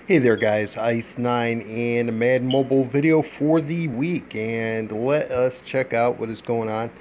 Hey there guys, Ice9 and a Madden Mobile video for the week, and let us check out what is going on.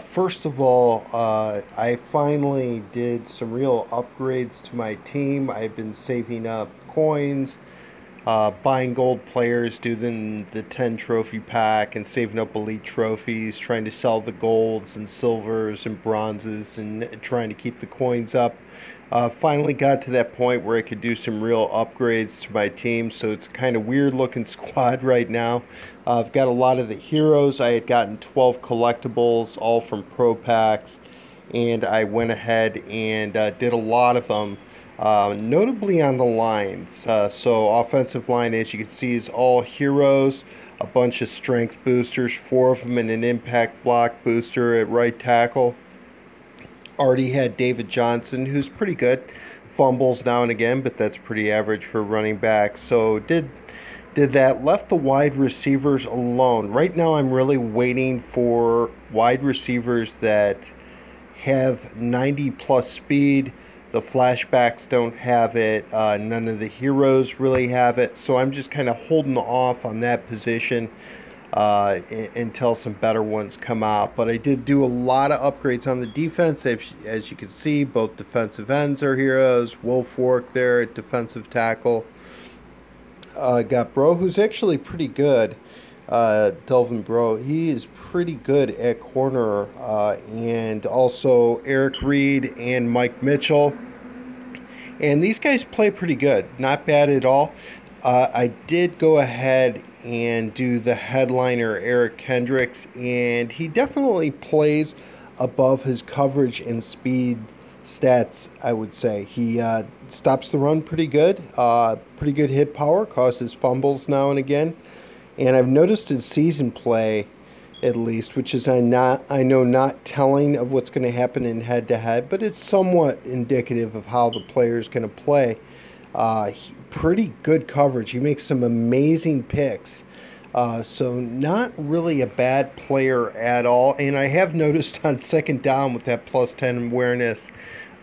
First of all, I finally did some real upgrades to my team. I've been saving up coins, buying gold players, doing the 10 trophy pack and saving up elite trophies, trying to sell the golds and silvers and bronzes and trying to keep the coins up. Finally got to that point where I could do some real upgrades to my team, so it's a kind of weird looking squad right now. I've got a lot of the heroes. I had gotten 12 collectibles, all from pro packs, and I went ahead and did a lot of them. Notably on the lines. So offensive line, as you can see, is all heroes, a bunch of strength boosters, 4 of them, and an impact block booster at right tackle. Already had David Johnson, who's pretty good. Fumbles now and again, but that's pretty average for running back. So did that. Left the wide receivers alone. Right now I'm really waiting for wide receivers that have 90 plus speed. The flashbacks don't have it. None of the heroes really have it. So I'm just kind of holding off on that position until some better ones come out. But I did do a lot of upgrades on the defense. As you can see, both defensive ends are heroes. Wolfork there at defensive tackle. Got Bro, who's actually pretty good. Delvin Bro, he is pretty good at corner. And also Eric Reed and Mike Mitchell. And these guys play pretty good. Not bad at all. I did go ahead and do the headliner Eric Kendricks, and he definitely plays above his coverage and speed stats, I would say. He stops the run pretty good, pretty good hit power, causes fumbles now and again. And I've noticed in season play, at least, which is I know not telling of what's going to happen in head-to-head, but it's somewhat indicative of how the player is going to play. Pretty good coverage. He makes some amazing picks. So not really a bad player at all. And I have noticed on second down with that plus 10 awareness,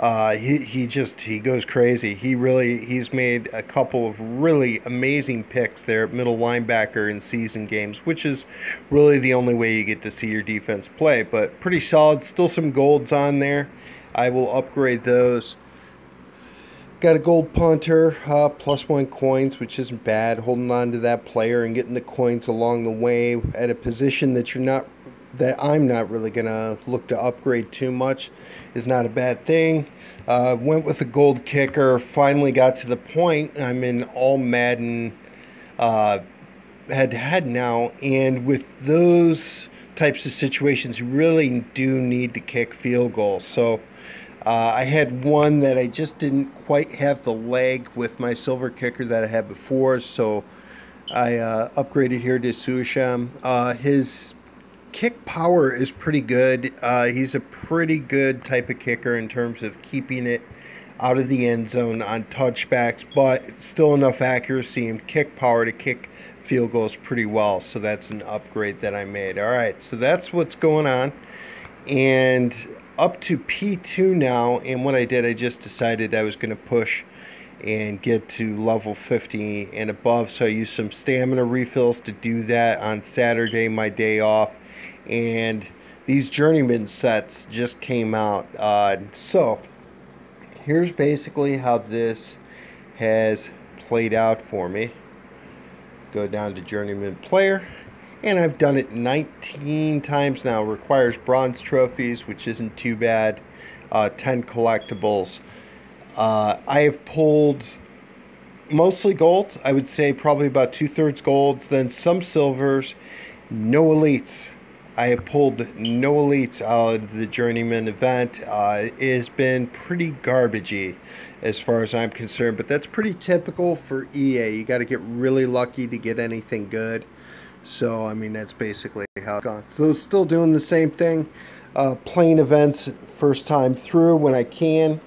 he goes crazy. He's made a couple of really amazing picks there at middle linebacker in season games, which is really the only way you get to see your defense play. But pretty solid. Still some golds on there. I will upgrade those. Got a gold punter, +1 coins, which isn't bad. Holding on to that player and getting the coins along the way at a position that I'm not really gonna look to upgrade too much is not a bad thing. Went with a gold kicker. Finally got to the point. I'm in all Madden head-to-head now, and with those types of situations, you really do need to kick field goals. So I had one that I just didn't quite have the leg with my silver kicker that I had before, so I upgraded here to Susham. His kick power is pretty good. He's a pretty good type of kicker in terms of keeping it out of the end zone on touchbacks, but still enough accuracy and kick power to kick field goals pretty well. So that's an upgrade that I made. All right, so that's what's going on. And up to P2 now, and what I did, I just decided I was going to push and get to level 50 and above, so I used some stamina refills to do that on Saturday, my day off. And these Journeyman sets just came out, so here's basically how this has played out for me. Go down to Journeyman player, and I've done it 19 times now. Requires bronze trophies, which isn't too bad. 10 collectibles. I have pulled mostly golds. I would say probably about 2/3 golds, then some silvers, no elites. I have pulled no elites out of the Journeyman event. It has been pretty garbagey as far as I'm concerned, but that's pretty typical for EA. You got to get really lucky to get anything good. So, I mean, that's basically how it's gone. So, still doing the same thing. Playing events first time through when I can.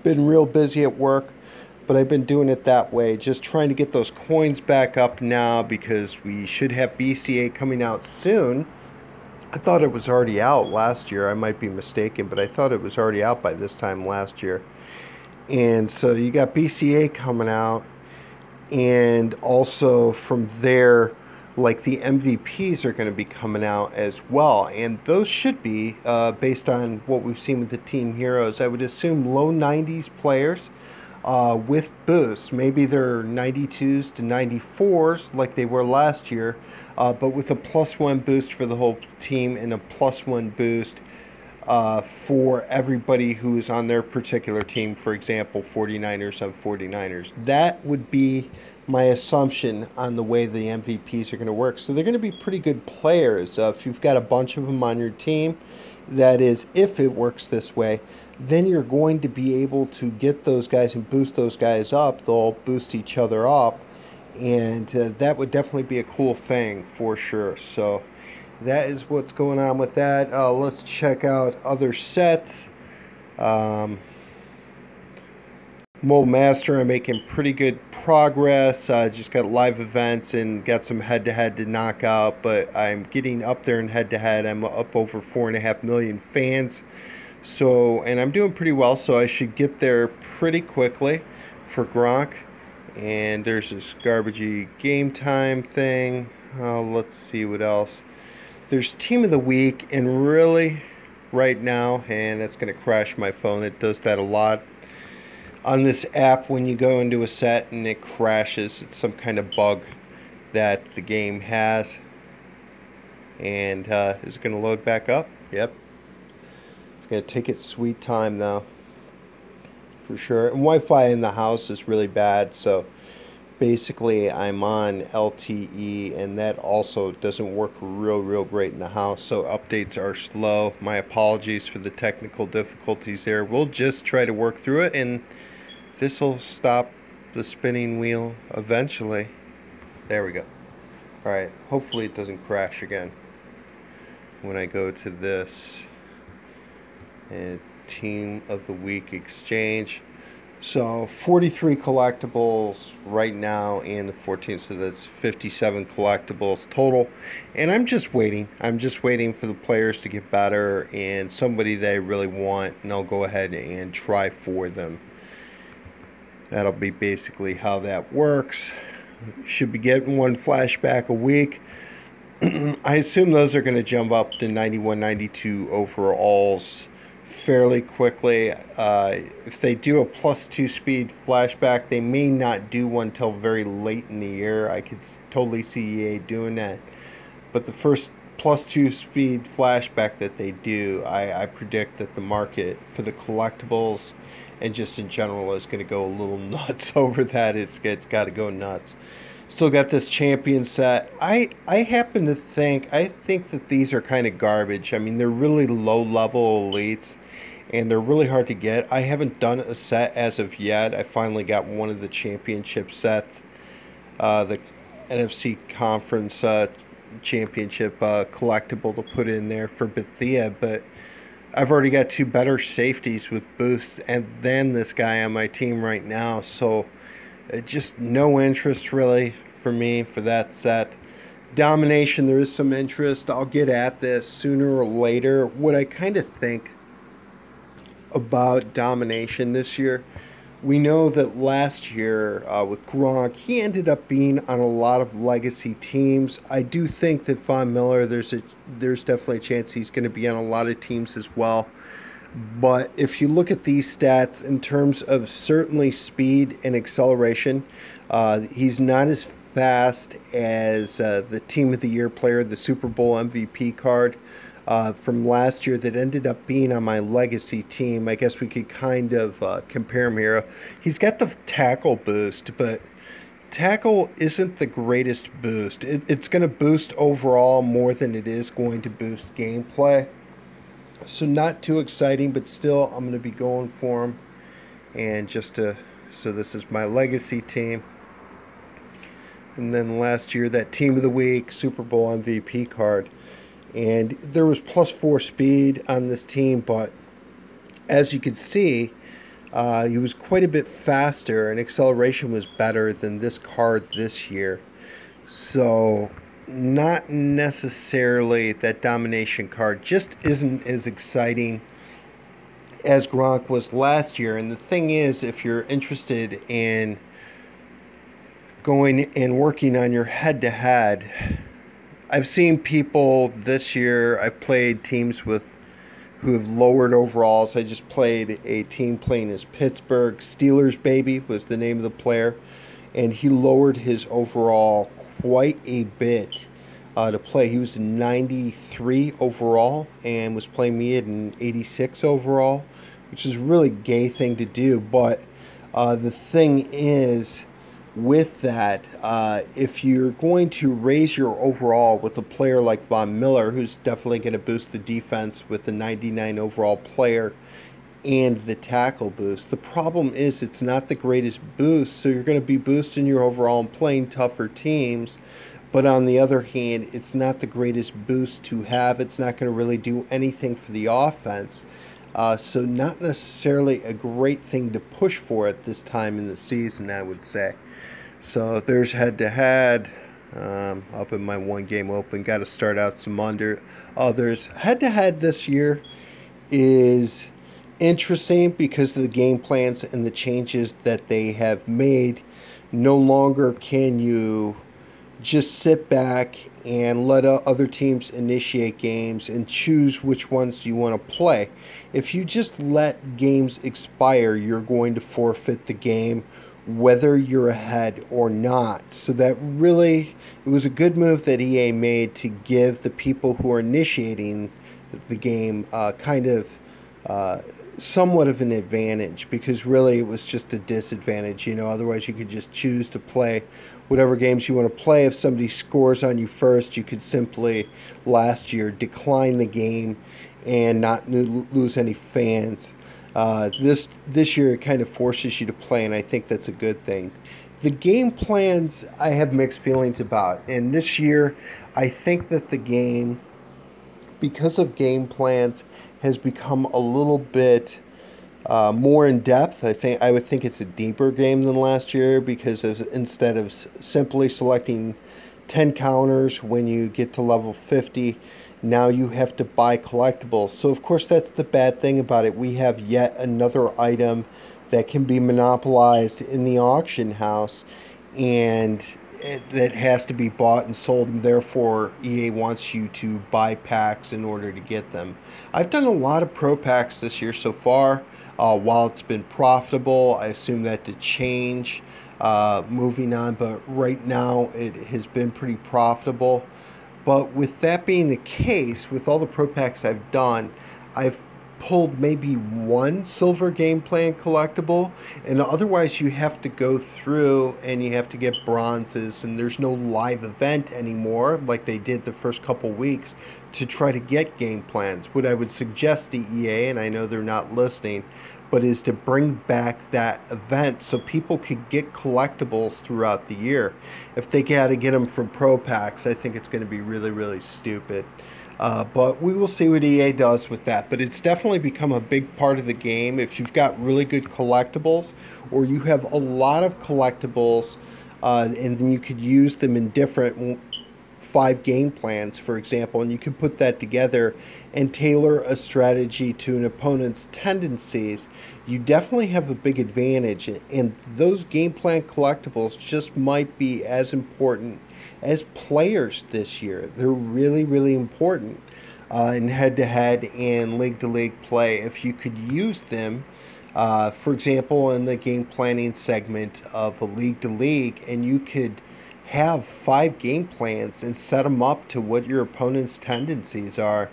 Been real busy at work, but I've been doing it that way. Just trying to get those coins back up now because we should have BCA coming out soon. I thought it was already out last year. I might be mistaken, but I thought it was already out by this time last year. And so you got BCA coming out. And also from there, like the MVPs are going to be coming out as well, and those should be based on what we've seen with the team heroes. I would assume low 90s players with boosts. Maybe they're 92s to 94s like they were last year, but with a +1 boost for the whole team and a +1 boost for everybody who's on their particular team. For example, 49ers on 49ers. That would be my assumption on the way the MVPs are going to work. So they're going to be pretty good players. If you've got a bunch of them on your team, that is, if it works this way, then you're going to be able to get those guys and boost those guys up. They'll boost each other up. And that would definitely be a cool thing for sure. So that is what's going on with that. Let's check out other sets. Mobile Master, I'm making pretty good progress. Just got live events and got some head-to-head to knock out, but I'm getting up there in head-to-head. I'm up over 4.5 million fans. So, and I'm doing pretty well, so I should get there pretty quickly for Gronk. And there's this garbagey game time thing. Let's see what else. There's Team of the Week, and really, right now, and that's going to crash my phone. It does that a lot on this app when you go into a set and it crashes. It's some kind of bug that the game has. And is it going to load back up? Yep. It's going to take its sweet time though, for sure. And Wi-Fi in the house is really bad, so basically I'm on LTE, and that also doesn't work real great in the house, so updates are slow. My apologies for the technical difficulties there. We'll just try to work through it, and this will stop the spinning wheel eventually. There we go. Alright, hopefully it doesn't crash again when I go to this and Team of the Week exchange. So 43 collectibles right now in the 14th, so that's 57 collectibles total. And I'm just waiting. I'm just waiting for the players to get better and somebody that I really want, and I'll go ahead and try for them. That'll be basically how that works. Should be getting one flashback a week. I assume those are going to jump up to 91, 92 overalls fairly quickly. If they do a +2 speed flashback, they may not do one till very late in the year. I could totally see EA doing that. But the first +2 speed flashback that they do, I predict that the market for the collectibles and just in general is going to go a little nuts over that. It's got to go nuts. Still got this champion set. I happen to think, I think that these are kind of garbage. I mean, they're really low level elites and they're really hard to get. I haven't done a set as of yet. I finally got one of the championship sets, the NFC conference championship collectible to put in there for Bethia, but I've already got two better safeties with boosts and then this guy on my team right now, so just no interest really for me for that set. Domination, there is some interest. I'll get at this sooner or later. What I kind of think about Domination this year, we know that last year with Gronk, he ended up being on a lot of legacy teams. I do think that Von Miller, there's definitely a chance he's going to be on a lot of teams as well. But if you look at these stats in terms of certainly speed and acceleration, he's not as fast as the Team of the Year player, the Super Bowl MVP card from last year that ended up being on my legacy team. I guess we could kind of compare him here. He's got the tackle boost, but tackle isn't the greatest boost. It's going to boost overall more than it is going to boost gameplay. So not too exciting, but still I'm going to be going for him. And just to, so this is my legacy team. And then last year, that Team of the Week, Super Bowl MVP card. And there was +4 speed on this team, but as you can see, he was quite a bit faster and acceleration was better than this card this year. So not necessarily that Domination card, just isn't as exciting as Gronk was last year. And the thing is, if you're interested in going and working on your head-to-head, I've seen people this year, I've played teams with who have lowered overalls. I just played a team playing as Pittsburgh Steelers Baby was the name of the player, and he lowered his overall quite a bit to play. He was 93 overall and was playing me at an 86 overall, which is a really gay thing to do. But the thing is, with that, if you're going to raise your overall with a player like Von Miller, who's definitely going to boost the defense with the 99 overall player and the tackle boost, the problem is it's not the greatest boost, so you're going to be boosting your overall and playing tougher teams. But on the other hand, it's not the greatest boost to have. It's not going to really do anything for the offense. So not necessarily a great thing to push for at this time in the season, I would say. So there's head-to-head up in my one game open. Got to start out some others. Head-to-head this year is interesting because of the game plans and the changes that they have made. No longer can you just sit back and let other teams initiate games and choose which ones you want to play. If you just let games expire, you're going to forfeit the game whether you're ahead or not. So that really, it was a good move that EA made to give the people who are initiating the game somewhat of an advantage, because really it was just a disadvantage. Otherwise you could just choose to play whatever games you want to play. If somebody scores on you first, you could simply last year decline the game and not lose any fans. This year it kind of forces you to play, and I think that's a good thing. The game plans I have mixed feelings about, and this year I think that the game, because of game plans, has become a little bit more in depth. I would think it's a deeper game than last year, because instead of simply selecting 10 counters when you get to level 50, now you have to buy collectibles. So of course that's the bad thing about it. We have yet another item that can be monopolized in the auction house, and that has to be bought and sold, and therefore EA wants you to buy packs in order to get them. I've done a lot of pro packs this year so far. While it's been profitable, I assume that to change moving on, but right now it has been pretty profitable. But with that being the case, with all the pro packs I've done, I've pulled maybe one silver game plan collectible, and otherwise you have to go through and you have to get bronzes, and there's no live event anymore like they did the first couple weeks to try to get game plans. What I would suggest to EA, and I know they're not listening, but is to bring back that event so people could get collectibles throughout the year. If they got to get them from pro packs, I think it's going to be really, really stupid. But we will see what EA does with that. But it's definitely become a big part of the game. If you've got really good collectibles, or you have a lot of collectibles, and then you could use them in different 5 game plans, for example, and you can put that together and tailor a strategy to an opponent's tendencies, you definitely have a big advantage. And those game plan collectibles just might be as important as players this year. They're really, really important in head-to-head and league-to-league play. If you could use them, for example, in the game planning segment of a league-to-league, and you could have 5 game plans and set them up to what your opponent's tendencies are,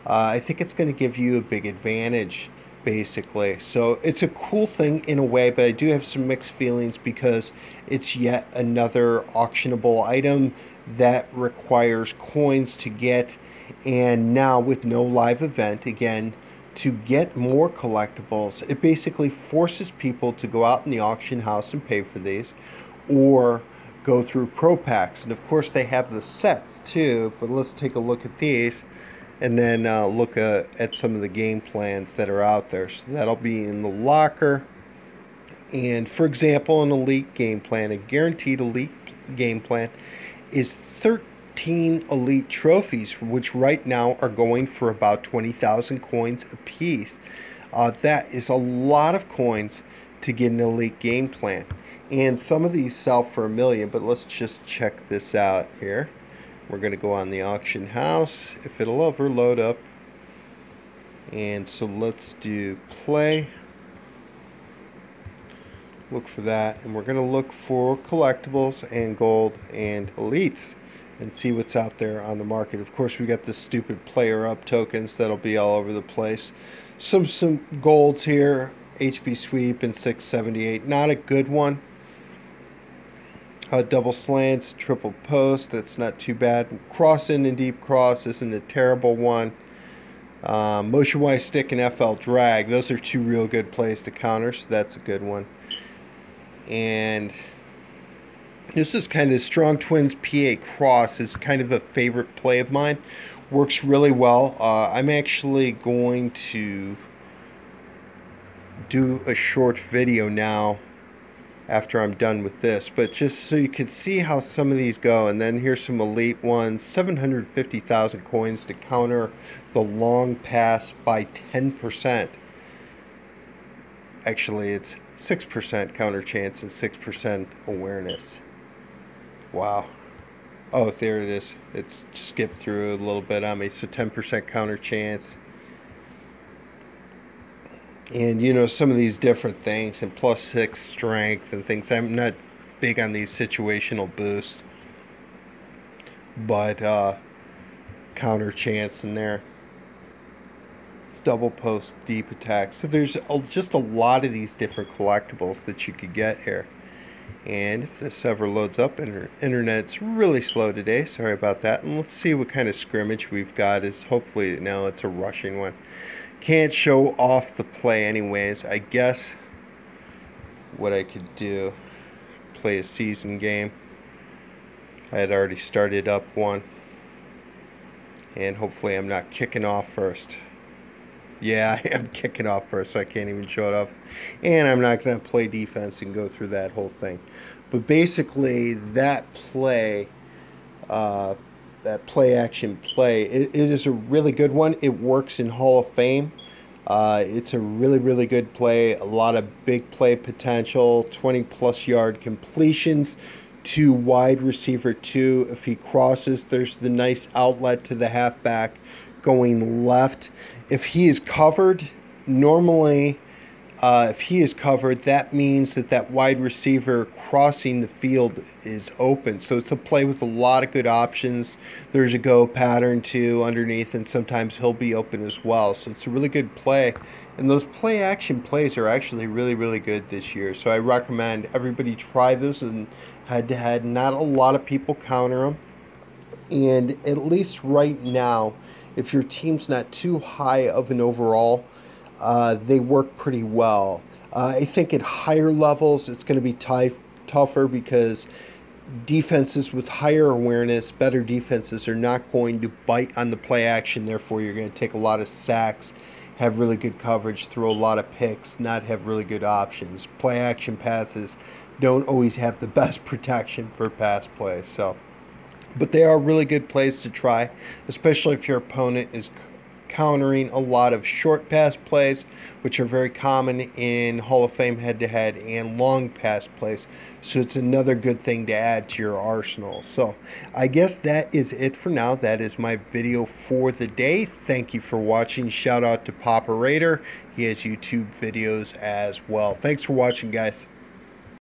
I think it's going to give you a big advantage, basically. So it's a cool thing in a way, but I do have some mixed feelings because it's yet another auctionable item that requires coins to get, and now with no live event, again, to get more collectibles, it basically forces people to go out in the auction house and pay for these, or go through pro packs. And of course they have the sets too, but let's take a look at these and then look at some of the game plans that are out there. So that'll be in the locker. And for example, an elite game plan, a guaranteed elite game plan, is 13 elite trophies, which right now are going for about 20,000 coins a piece. That is a lot of coins to get an elite game plan. And some of these sell for $1 million, but let's just check this out here. We're going to go on the auction house, if it'll ever load up. And so let's do play. Look for that, and we're going to look for collectibles and gold and elites and see what's out there on the market. Of course, we got the stupid player up tokens that'll be all over the place. Some golds here, HB sweep and 678, not a good one. Double slants, triple post, that's not too bad. Cross in and deep cross isn't a terrible one. Motion Y stick and FL drag, those are two real good plays to counter, so that's a good one. And this is kind of Strong Twins PA Cross is kind of a favorite play of mine. Works really well. I'm actually going to do a short video now after I'm done with this, but just so you can see how some of these go. And then here's some elite ones. 750,000 coins to counter the long pass by 10%. Actually, it's 6% counter chance and 6% awareness. Wow. Oh, there it is. It's skipped through a little bit on me. So 10% counter chance. And you know, some of these different things, and +6 strength and things. I'm not big on these situational boosts, but counter chance in there. Double post, deep attack. So there's just a lot of these different collectibles that you could get here. And if this ever loads up, internet's really slow today, sorry about that. And let's see what kind of scrimmage we've got. Is hopefully now it's a rushing one. Can't show off the play anyways. I guess what I could do, play a season game. I had already started up one, and hopefully I'm not kicking off first. Yeah, I am kicking off first, so I can't even show it off. And I'm not going to play defense and go through that whole thing. But basically, that play action play, it is a really good one. It works in Hall of Fame. It's a really good play. A lot of big play potential. 20+ yard completions to wide receiver 2. If he crosses, there's the nice outlet to the halfback going left. If he is covered, normally if he is covered, that means that wide receiver crossing the field is open. So it's a play with a lot of good options. There's a go pattern too underneath, and sometimes he'll be open as well. So it's a really good play. And those play action plays are actually really good this year. So I recommend everybody try those in head-to-head. Not a lot of people counter them. And at least right now, if your team's not too high of an overall, they work pretty well. I think at higher levels, it's going to be tougher because defenses with higher awareness, better defenses, are not going to bite on the play action. Therefore, you're going to take a lot of sacks, have really good coverage, throw a lot of picks, not have really good options. Play action passes don't always have the best protection for pass plays. But they are really good plays to try, especially if your opponent is countering a lot of short pass plays, which are very common in Hall of Fame head-to-head, and long pass plays. So it's another good thing to add to your arsenal. So I guess that is it for now. That is my video for the day. Thank you for watching. Shout out to Papa Raider. He has YouTube videos as well. Thanks for watching, guys.